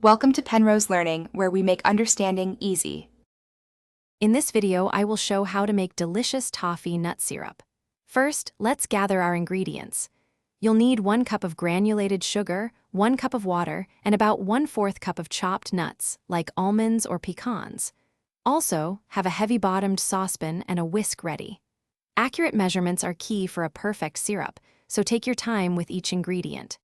Welcome to Penrose Learning, where we make understanding easy. In this video, I will show how to make delicious toffee nut syrup. First, let's gather our ingredients. You'll need 1 cup of granulated sugar, 1 cup of water, and about 1/4 cup of chopped nuts, like almonds or pecans. Also, have a heavy-bottomed saucepan and a whisk ready. Accurate measurements are key for a perfect syrup, so take your time with each ingredient.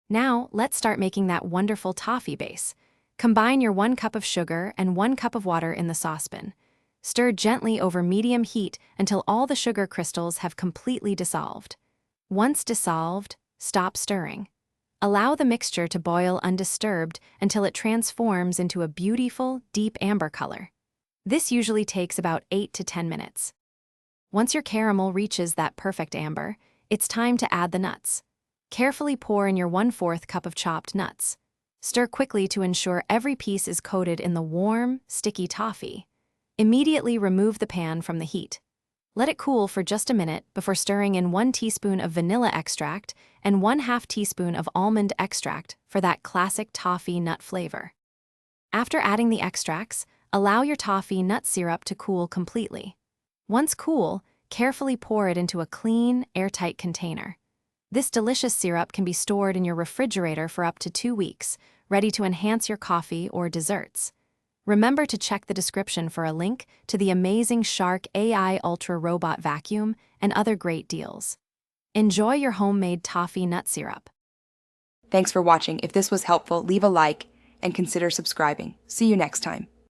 Now, let's start making that wonderful toffee base. Combine your 1 cup of sugar and 1 cup of water in the saucepan. Stir gently over medium heat until all the sugar crystals have completely dissolved. Once dissolved, stop stirring. Allow the mixture to boil undisturbed until it transforms into a beautiful, deep amber color. This usually takes about 8 to 10 minutes. Once your caramel reaches that perfect amber, it's time to add the nuts. Carefully pour in your 1/4 cup of chopped nuts. Stir quickly to ensure every piece is coated in the warm, sticky toffee. Immediately remove the pan from the heat. Let it cool for just a minute before stirring in 1 teaspoon of vanilla extract and 1/2 teaspoon of almond extract for that classic toffee nut flavor. After adding the extracts, allow your toffee nut syrup to cool completely. Once cool, carefully pour it into a clean, airtight container. This delicious syrup can be stored in your refrigerator for up to 2 weeks, ready to enhance your coffee or desserts. Remember to check the description for a link to the amazing Shark AI Ultra Robot Vacuum and other great deals. Enjoy your homemade toffee nut syrup. Thanks for watching. If this was helpful, leave a like and consider subscribing. See you next time.